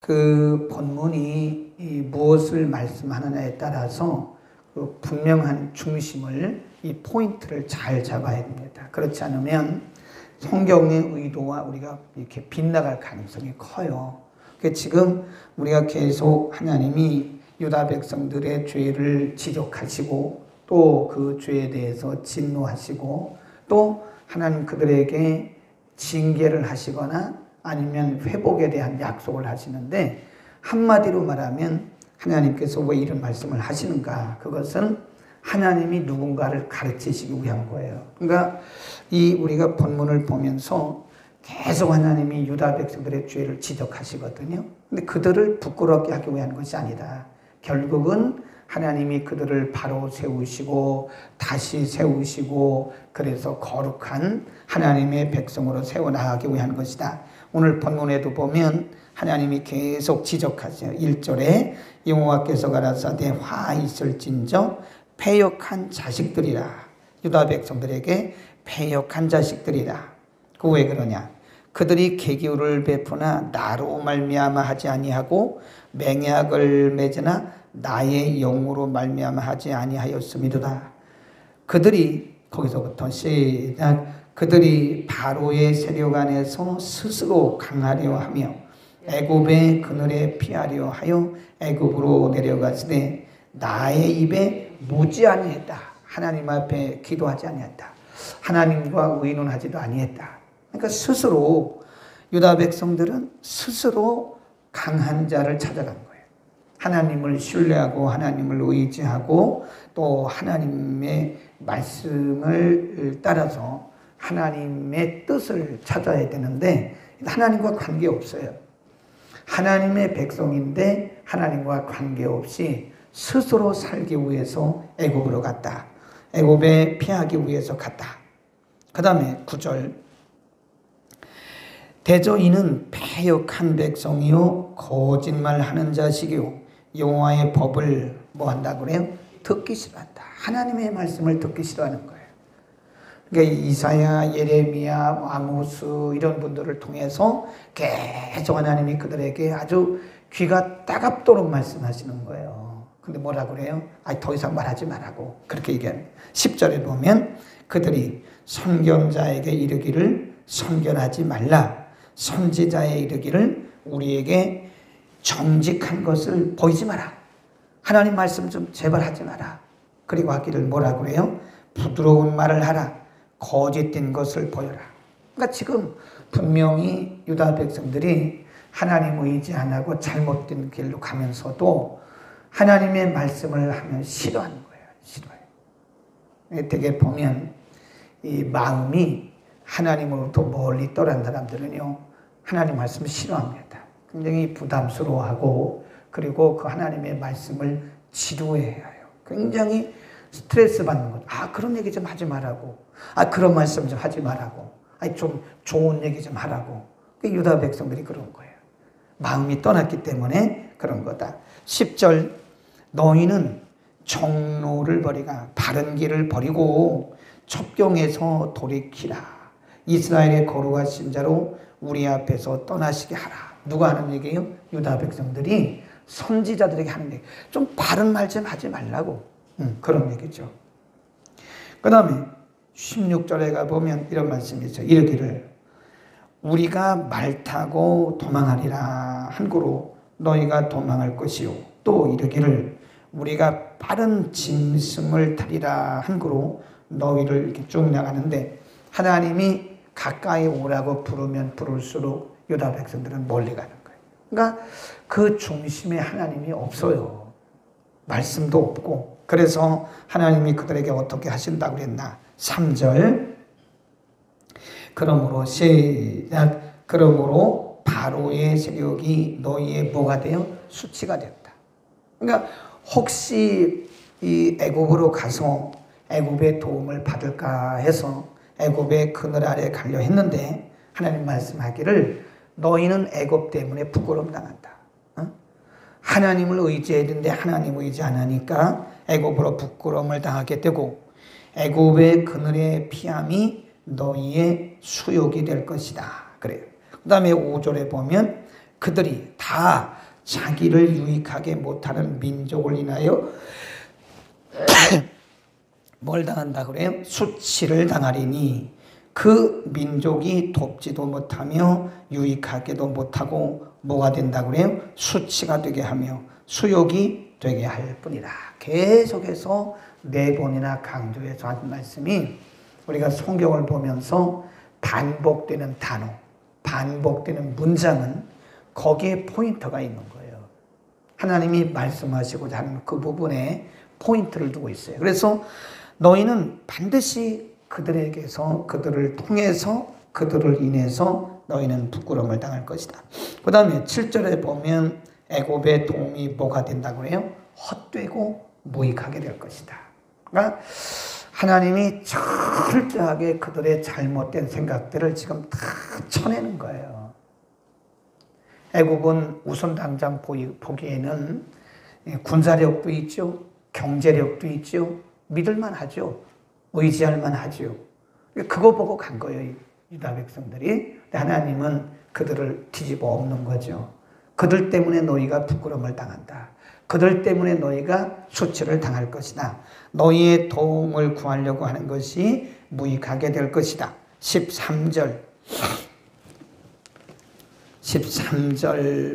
그 본문이 무엇을 말씀하느냐에 따라서 그 분명한 중심을, 이 포인트를 잘 잡아야 됩니다. 그렇지 않으면 성경의 의도와 우리가 이렇게 빗나갈 가능성이 커요. 그러니까 지금 우리가 계속 하나님이 유다 백성들의 죄를 지적하시고 또 그 죄에 대해서 진노하시고 또 하나님 그들에게 징계를 하시거나 아니면 회복에 대한 약속을 하시는데, 한마디로 말하면 하나님께서 왜 이런 말씀을 하시는가? 그것은 하나님이 누군가를 가르치시기 위한 거예요. 그러니까 이 우리가 본문을 보면서 계속 하나님이 유다 백성들의 죄를 지적하시거든요. 근데 그들을 부끄럽게 하기 위한 것이 아니다. 결국은 하나님이 그들을 바로 세우시고 다시 세우시고 그래서 거룩한 하나님의 백성으로 세워나가기 위한 것이다. 오늘 본문에도 보면 하나님이 계속 지적하세요. 1절에 여호와께서 가라사대 화 있을진저 패역한 자식들이라. 유다 백성들에게 패역한 자식들이라. 그 왜 그러냐? 그들이 계교를 베푸나 나로 말미암아 하지 아니하고 맹약을 맺으나 나의 영으로 말미암아 하지 아니하였음이로다. 그들이, 거기서부터 시작, 그들이 바로의 세력 안에서 스스로 강하려 하며 애굽의 그늘에 피하려 하여 애굽으로 내려가시되 나의 입에 묻지 아니했다. 하나님 앞에 기도하지 아니했다. 하나님과 의논하지도 아니했다. 그러니까 스스로, 유다 백성들은 스스로 강한 자를 찾아간 거예요. 하나님을 신뢰하고 하나님을 의지하고 또 하나님의 말씀을 따라서 하나님의 뜻을 찾아야 되는데 하나님과 관계없어요. 하나님의 백성인데 하나님과 관계없이 스스로 살기 위해서 애굽으로 갔다. 애굽에 피하기 위해서 갔다. 그 다음에 9절, 대저 이는 패역한 백성이요 거짓말하는 자식이요 여호와의 법을 뭐 한다고 그래요? 듣기 싫어한다. 하나님의 말씀을 듣기 싫어하는 거예요. 그러니까 이사야, 예레미야, 아모스 이런 분들을 통해서 계속 하나님이 그들에게 아주 귀가 따갑도록 말씀하시는 거예요. 근데 뭐라고 그래요? 더 이상 말하지 말라고 그렇게 얘기하는 거예요. 10절에 보면 그들이 선견자에게 이르기를 선견하지 말라. 선지자에 이르기를 우리에게 정직한 것을 보이지 마라. 하나님 말씀 좀 제발 하지 마라. 그리고 하기를 뭐라고 그래요? 부드러운 말을 하라. 거짓된 것을 보여라. 그러니까 지금 분명히 유다 백성들이 하나님 의지 안 하고 잘못된 길로 가면서도 하나님의 말씀을 하면 싫어하는 거예요. 싫어해요. 되게 보면 이 마음이 하나님으로부터 멀리 떠난 사람들은요, 하나님 말씀을 싫어합니다. 굉장히 부담스러워하고 그리고 그 하나님의 말씀을 지루해해요. 굉장히 스트레스 받는 거죠. 그런 얘기 좀 하지 말라고. 그런 말씀 좀 하지 말라고. 좀 좋은 얘기 좀 하라고. 유다 백성들이 그런 거예요. 마음이 떠났기 때문에 그런 거다. 10절, 너희는 정로를 버리가 바른 길을 버리고 첩경에서 돌이키라. 이스라엘의 거룩하신 자로 우리 앞에서 떠나시게 하라. 누가 하는 얘기예요? 유다 백성들이 선지자들에게 하는 얘기. 좀 바른 말 좀 하지 말라고. 그런 얘기죠. 그 다음에 16절에 가보면 이런 말씀이 있어요. 이르기를 우리가 말 타고 도망하리라 한고로 너희가 도망할 것이요. 또 이르기를 우리가 빠른 짐승을 타리라 한고로 너희를 이렇게 쭉 나가는데, 하나님이 가까이 오라고 부르면 부를수록 유다 백성들은 멀리 가는 거예요. 그러니까 그 중심에 하나님이 없어요. 말씀도 없고. 그래서 하나님이 그들에게 어떻게 하신다고 그랬나? 3절, 그러므로 시작, 그러므로 바로의 세력이 너희의 뭐가 되어? 수치가 되었다. 그러니까 혹시 이 애굽으로 가서 애굽의 도움을 받을까 해서 애굽의 그늘 아래 가려 했는데 하나님 말씀하기를 너희는 애굽 때문에 부끄러움 당한다. 하나님을 의지해야 되는데 하나님 의지 안 하니까 애굽으로 부끄러움을 당하게 되고 애굽의 그늘의 피함이 너희의 수욕이 될 것이다. 그래요. 그 다음에 5절에 보면 그들이 다 자기를 유익하게 못하는 민족을 인하여 뭘 당한다 그래요? 수치를 당하리니 그 민족이 돕지도 못하며 유익하게도 못하고 뭐가 된다 그래요? 수치가 되게 하며 수욕이 되게 할 뿐이라. 계속해서 4번이나 강조해서 한 말씀이 우리가 성경을 보면서 반복되는 단어, 반복되는 문장은 거기에 포인트가 있는 거예요. 하나님이 말씀하시고자 하는 그 부분에 포인트를 두고 있어요. 그래서 너희는 반드시 그들에게서, 그들을 통해서, 그들을 인해서 너희는 부끄러움을 당할 것이다. 그 다음에 7절에 보면 애굽의 도움이 뭐가 된다고 해요? 헛되고 무익하게 될 것이다. 그러니까 하나님이 철저하게 그들의 잘못된 생각들을 지금 다 쳐내는 거예요. 애굽은 우선 당장 보기에는 군사력도 있죠. 경제력도 있죠. 믿을만 하죠. 의지할만 하죠. 그거 보고 간 거예요. 유다 백성들이. 하나님은 그들을 뒤집어 엎는 거죠. 그들 때문에 너희가 부끄러움을 당한다. 그들 때문에 너희가 수치를 당할 것이다. 너희의 도움을 구하려고 하는 것이 무익하게 될 것이다. 13절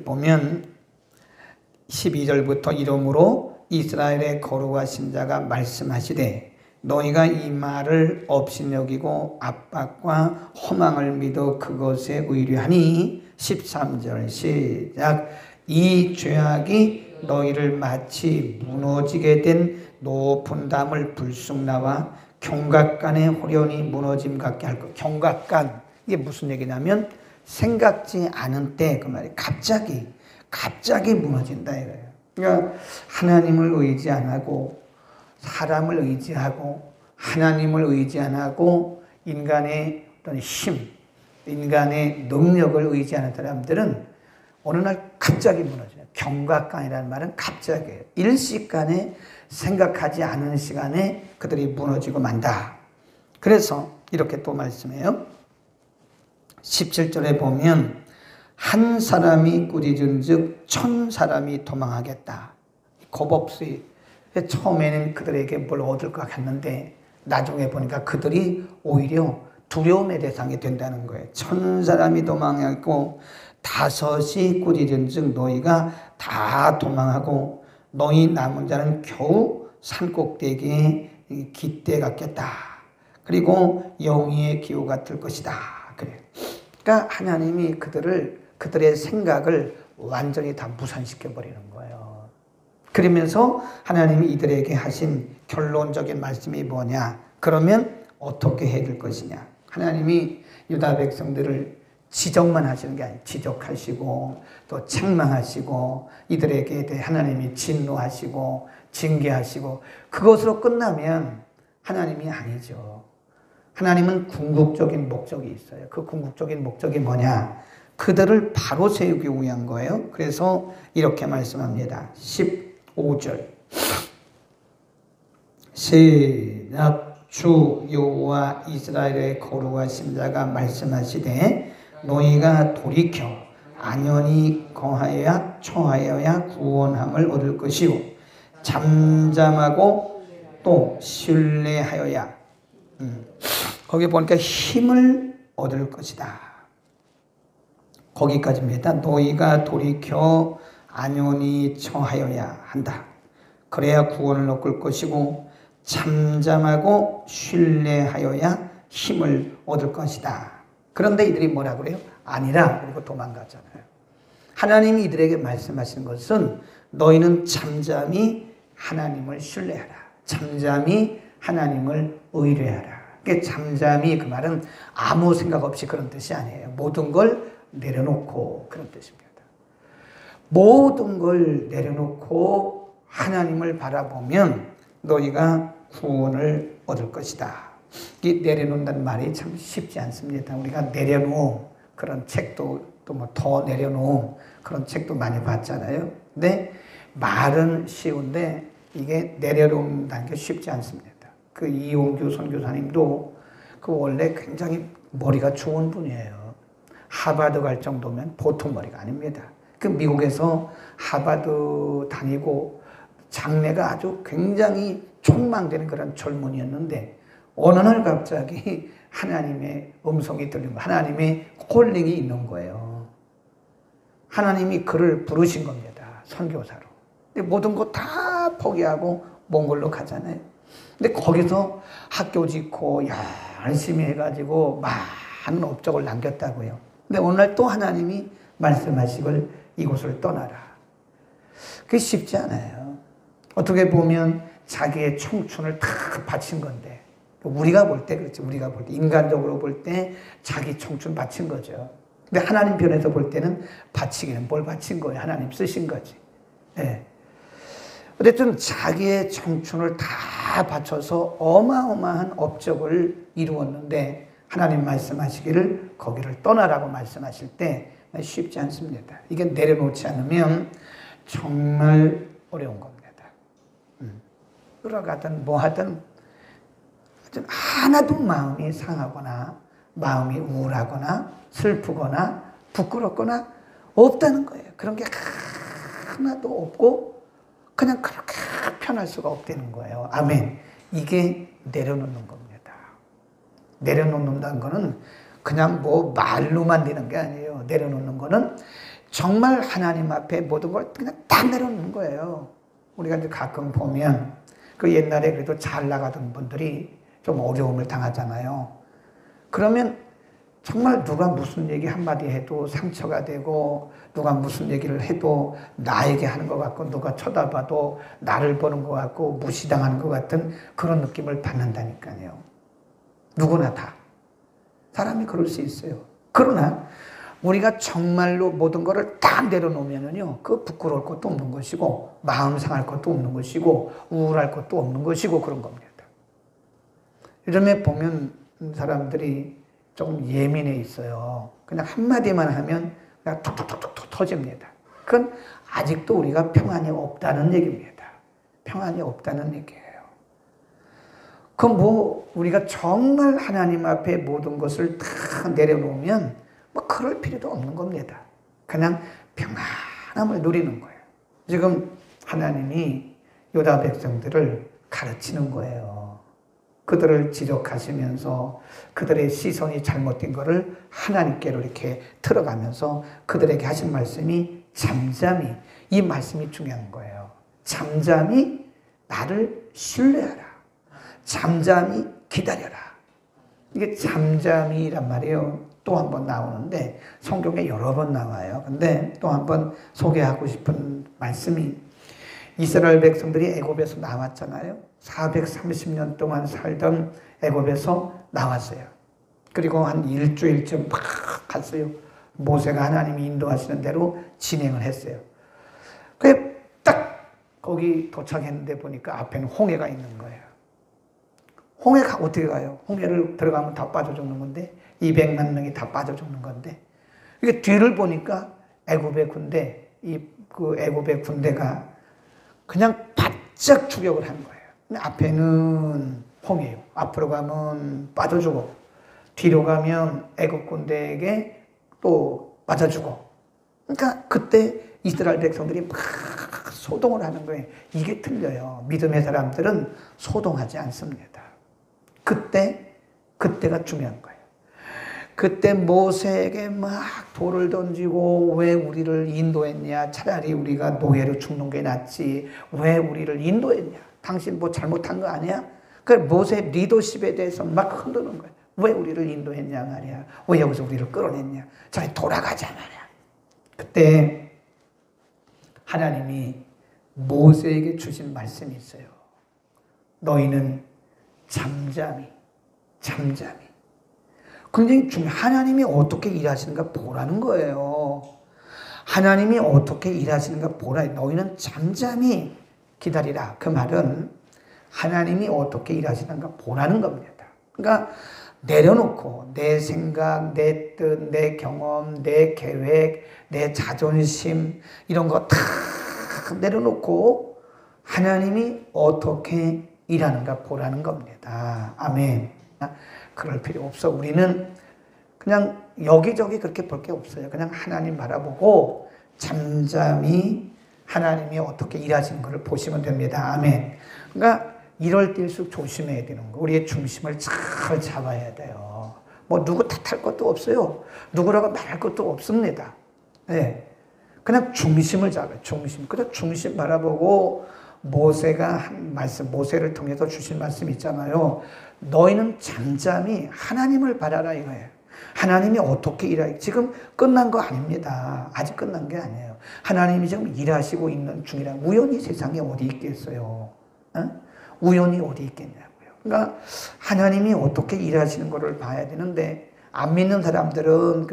보면 12절부터 이러므로 이스라엘의 거룩하신 자가 말씀하시되 너희가 이 말을 업신여기고 압박과 허망을 믿어 그것에 의뢰하니 13절 시작. 이 죄악이 너희를 마치 무너지게 된 높은 담을 불쑥 나와 경각간의 호련히 무너짐 같게 할 것. 경각간, 이게 무슨 얘기냐면 생각지 않은 때 그 말이 갑자기 무너진다 이거예요. 그러니까 하나님을 의지 안 하고 사람을 의지하고 하나님을 의지 안 하고 인간의 어떤 힘, 인간의 능력을 의지하는 사람들은 어느 날 갑자기 무너져요. 경각간이라는 말은 갑자기예요. 일시간에 생각하지 않은 시간에 그들이 무너지고 만다. 그래서 이렇게 또 말씀해요. 17절에 보면 한 사람이 꾸짖은 즉 1000사람이 도망하겠다. 겁없이 처음에는 그들에게 뭘 얻을 것 같았는데 나중에 보니까 그들이 오히려 두려움의 대상이 된다는 거예요. 1000사람이 도망하고 5이 꾸짖은 즉 너희가 다 도망하고 너희 남은 자는 겨우 산꼭대기에 깃대 같겠다. 그리고 영희의 기호 같을 것이다. 그래요. 그러니까 하나님이 그들의 생각을 완전히 다 무산시켜 버리는 거예요. 그러면서 하나님이 이들에게 하신 결론적인 말씀이 뭐냐? 그러면 어떻게 해야 될 것이냐? 하나님이 유다 백성들을 지적만 하시는 게 아니에요. 지적하시고 또 책망하시고 이들에게 대해 하나님이 진노하시고 징계하시고 그것으로 끝나면 하나님이 아니죠. 하나님은 궁극적인 목적이 있어요. 그 궁극적인 목적이 뭐냐? 그들을 바로 세우기 위한 거예요. 그래서 이렇게 말씀합니다. 15절 시작. 주 여호와 이스라엘의 거룩하신 자가 말씀하시되 너희가 돌이켜 안연히 거하여야 처하여야 구원함을 얻을 것이요 잠잠하고 또 신뢰하여야 거기 보니까 힘을 얻을 것이다. 거기까지입니다. 너희가 돌이켜 안연히 처하여야 한다. 그래야 구원을 얻을 것이고 잠잠하고 신뢰하여야 힘을 얻을 것이다. 그런데 이들이 뭐라 그래요? 아니라 그리고 도망가잖아요. 하나님이 이들에게 말씀하시는 것은 너희는 잠잠히 하나님을 신뢰하라. 잠잠히 하나님을 의뢰하라. 그러니까 잠잠히 그 말은 아무 생각 없이 그런 뜻이 아니에요. 모든 걸 내려놓고 그런 뜻입니다. 모든 걸 내려놓고 하나님을 바라보면 너희가 구원을 얻을 것이다. 이 내려놓는다는 말이 참 쉽지 않습니다. 우리가 내려놓음 그런 책도 또 뭐 더 내려놓음 그런 책도 많이 봤잖아요. 근데 말은 쉬운데 이게 내려놓는다는 게 쉽지 않습니다. 그 이용규 선교사님도 그 원래 굉장히 머리가 좋은 분이에요. 하버드 갈 정도면 보통 머리가 아닙니다. 그 미국에서 하버드 다니고 장래가 아주 굉장히 촉망되는 그런 젊은이였는데 어느 날 갑자기 하나님의 음성이 들리고 하나님의 콜링이 있는 거예요. 하나님이 그를 부르신 겁니다. 선교사로. 근데 모든 거 다 포기하고 몽골로 가잖아요. 근데 거기서 학교 짓고 열심히 해가지고 많은 업적을 남겼다고요. 근데 오늘 또 하나님이 말씀하시길 이곳을 떠나라. 그게 쉽지 않아요. 어떻게 보면 자기의 청춘을 다 바친 건데 우리가 볼 때 그렇지. 우리가 볼 때 인간적으로 볼 때 자기 청춘 바친 거죠. 근데 하나님 편에서 볼 때는 바치기는 뭘 바친 거예요. 하나님 쓰신 거지. 네. 어쨌든 자기의 청춘을 다 바쳐서 어마어마한 업적을 이루었는데 하나님 말씀하시기를 거기를 떠나라고 말씀하실 때 쉽지 않습니다. 이게 내려놓지 않으면 정말 어려운 겁니다. 끌어가든 뭐 하든 하나도 마음이 상하거나 마음이 우울하거나 슬프거나 부끄럽거나 없다는 거예요. 그런 게 하나도 없고 그냥 그렇게 편할 수가 없다는 거예요. 아멘. 이게 내려놓는 겁니다. 내려놓는다는 거는 그냥 뭐 말로만 되는 게 아니에요. 내려놓는 거는 정말 하나님 앞에 모든 걸 그냥 다 내려놓는 거예요. 우리가 이제 가끔 보면 그 옛날에 그래도 잘 나가던 분들이 좀 어려움을 당하잖아요. 그러면 정말 누가 무슨 얘기 한마디 해도 상처가 되고 누가 무슨 얘기를 해도 나에게 하는 것 같고 누가 쳐다봐도 나를 보는 것 같고 무시당하는 것 같은 그런 느낌을 받는다니까요. 누구나 다. 사람이 그럴 수 있어요. 그러나 우리가 정말로 모든 것을 딱 내려놓으면은요, 그 부끄러울 것도 없는 것이고, 마음 상할 것도 없는 것이고, 우울할 것도 없는 것이고, 그런 겁니다. 요즘에 보면 사람들이 조금 예민해 있어요. 그냥 한마디만 하면 그냥 툭툭툭툭 터집니다. 그건 아직도 우리가 평안이 없다는 얘기입니다. 평안이 없다는 얘기예요. 그럼 뭐, 우리가 정말 하나님 앞에 모든 것을 다 내려놓으면 뭐 그럴 필요도 없는 겁니다. 그냥 평안함을 누리는 거예요. 지금 하나님이 유다 백성들을 가르치는 거예요. 그들을 지적하시면서 그들의 시선이 잘못된 것을 하나님께로 이렇게 틀어가면서 그들에게 하신 말씀이 잠잠히, 이 말씀이 중요한 거예요. 잠잠히 나를 신뢰하라. 잠잠히 기다려라. 이게 잠잠이란 말이에요. 또 한 번 나오는데 성경에 여러 번 나와요. 근데 또 한 번 소개하고 싶은 말씀이 이스라엘 백성들이 애굽에서 나왔잖아요. 430년 동안 살던 애굽에서 나왔어요. 그리고 한 일주일쯤 막 갔어요. 모세가 하나님이 인도하시는 대로 진행을 했어요. 그게 딱 거기 도착했는데 보니까 앞에는 홍해가 있는 거예요. 홍해가 어떻게 가요? 홍해를 들어가면 다 빠져 죽는 건데 200만 명이 다 빠져 죽는 건데 이게 뒤를 보니까 애굽의 군대, 그 애굽의 군대가 그냥 바짝 추격을 한 거예요. 근데 앞에는 홍해요. 앞으로 가면 빠져 죽어. 뒤로 가면 애굽 군대에게 또 맞아 죽어. 그러니까 그때 이스라엘 백성들이 막 소동을 하는 거예요. 이게 틀려요. 믿음의 사람들은 소동하지 않습니다. 그때가 중요한 거예요. 그때 모세에게 막 돌을 던지고 왜 우리를 인도했냐? 차라리 우리가 노예로 죽는 게 낫지. 왜 우리를 인도했냐? 당신 뭐 잘못한 거 아니야? 그 모세 리더십에 대해서 막 흔드는 거예요. 왜 우리를 인도했냐 말이야. 왜 여기서 우리를 끌어냈냐. 차라리 돌아가자 말이야. 그때 하나님이 모세에게 주신 말씀이 있어요. 너희는 잠잠히. 굉장히 중요해요. 하나님이 어떻게 일하시는가 보라는 거예요. 하나님이 어떻게 일하시는가 보라. 너희는 잠잠히 기다리라. 그 말은 하나님이 어떻게 일하시는가 보라는 겁니다. 그러니까 내려놓고 내 생각, 내 뜻, 내 경험, 내 계획, 내 자존심 이런 거 다 내려놓고 하나님이 어떻게 일하는가 보라는 겁니다. 아멘. 그럴 필요 없어. 우리는 그냥 여기저기 그렇게 볼 게 없어요. 그냥 하나님 바라보고 잠잠히 하나님이 어떻게 일하시는 것을 보시면 됩니다. 아멘. 그러니까 이럴 때일수록 조심해야 되는 거. 우리의 중심을 잘 잡아야 돼요. 뭐 누구 탓할 것도 없어요. 누구라고 말할 것도 없습니다. 네. 그냥 중심을 잡아요. 중심. 그래서 중심 바라보고 모세가 한 말씀, 모세를 통해서 주신 말씀 있잖아요. 너희는 잠잠히 하나님을 바라라 이거예요. 하나님이 어떻게 일하기 지금 끝난 거 아닙니다. 아직 끝난 게 아니에요. 하나님이 지금 일하시고 있는 중이라. 우연히 세상에 어디 있겠어요? 어? 우연히 어디 있겠냐고요. 그러니까 하나님이 어떻게 일하시는 것을 봐야 되는데 안 믿는 사람들은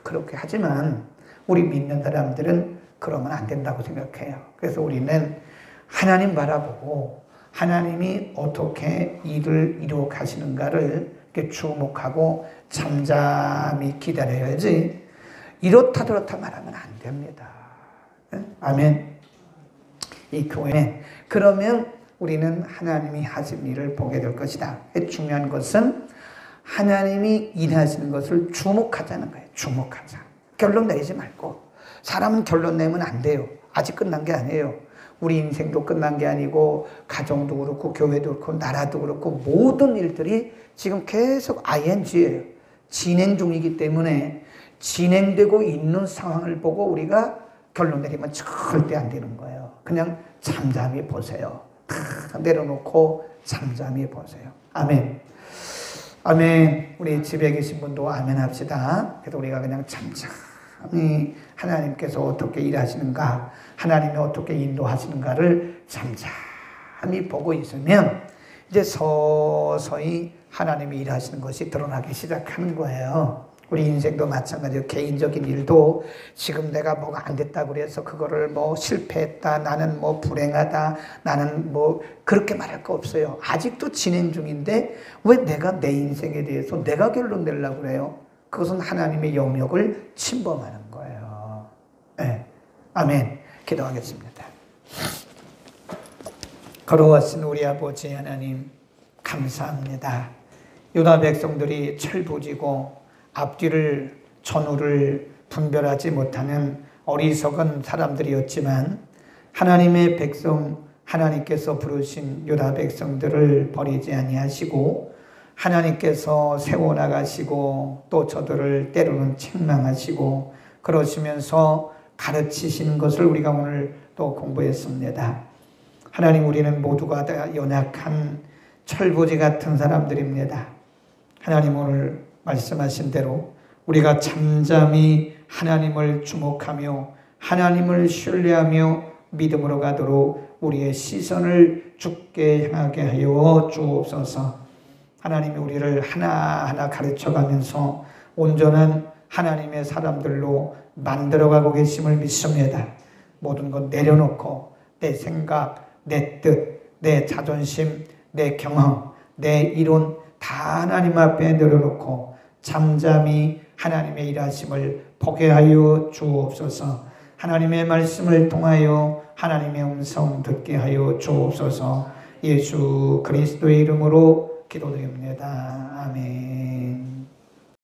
그렇게 하지만 우리 믿는 사람들은 그러면 안 된다고 생각해요. 그래서 우리는 하나님 바라보고 하나님이 어떻게 일을 이루어 가시는가를 이렇게 주목하고 잠잠히 기다려야지 이렇다 저렇다 말하면 안 됩니다. 아멘. 이 교회 그러면 우리는 하나님이 하신 일을 보게 될 것이다. 중요한 것은 하나님이 일하시는 것을 주목하자는 거예요. 주목하자. 결론 내리지 말고. 사람은 결론 내면 안 돼요. 아직 끝난 게 아니에요. 우리 인생도 끝난 게 아니고 가정도 그렇고 교회도 그렇고 나라도 그렇고 모든 일들이 지금 계속 ing예요. 진행 중이기 때문에 진행되고 있는 상황을 보고 우리가 결론 내리면 절대 안 되는 거예요. 그냥 잠잠히 보세요. 다 내려놓고 잠잠히 보세요. 아멘. 아멘. 우리 집에 계신 분도 아멘 합시다. 그래서 우리가 그냥 잠잠히 하나님께서 어떻게 일하시는가, 하나님이 어떻게 인도하시는가를 잠잠히 보고 있으면 이제 서서히 하나님이 일하시는 것이 드러나기 시작하는 거예요. 우리 인생도 마찬가지로 개인적인 일도 지금 내가 뭐가 안 됐다고 그래서 그거를 뭐 실패했다, 나는 뭐 불행하다, 나는 뭐 그렇게 말할 거 없어요. 아직도 진행 중인데 왜 내가 내 인생에 대해서 내가 결론 내려고 그래요? 그것은 하나님의 영역을 침범하는 거예요. 네. 아멘. 기도하겠습니다. 걸어왔신 우리 아버지 하나님 감사합니다. 유다 백성들이 철부지고 앞뒤를 전후를 분별하지 못하는 어리석은 사람들이었지만 하나님의 백성 하나님께서 부르신 유다 백성들을 버리지 아니하시고 하나님께서 세워나가시고 또 저들을 때로는 책망하시고 그러시면서 가르치시는 것을 우리가 오늘 또 공부했습니다. 하나님 우리는 모두가 다 연약한 철부지 같은 사람들입니다. 하나님 오늘 말씀하신 대로 우리가 잠잠히 하나님을 주목하며 하나님을 신뢰하며 믿음으로 가도록 우리의 시선을 주께 향하게 하여 주옵소서. 하나님이 우리를 하나하나 가르쳐가면서 온전한 하나님의 사람들로 만들어가고 계심을 믿습니다. 모든 것 내려놓고 내 생각, 내 뜻, 내 자존심, 내 경험, 내 이론 다 하나님 앞에 내려놓고 잠잠히 하나님의 일하심을 보게 하여 주옵소서. 하나님의 말씀을 통하여 하나님의 음성 듣게 하여 주옵소서. 예수 그리스도의 이름으로 기도드립니다. 아멘.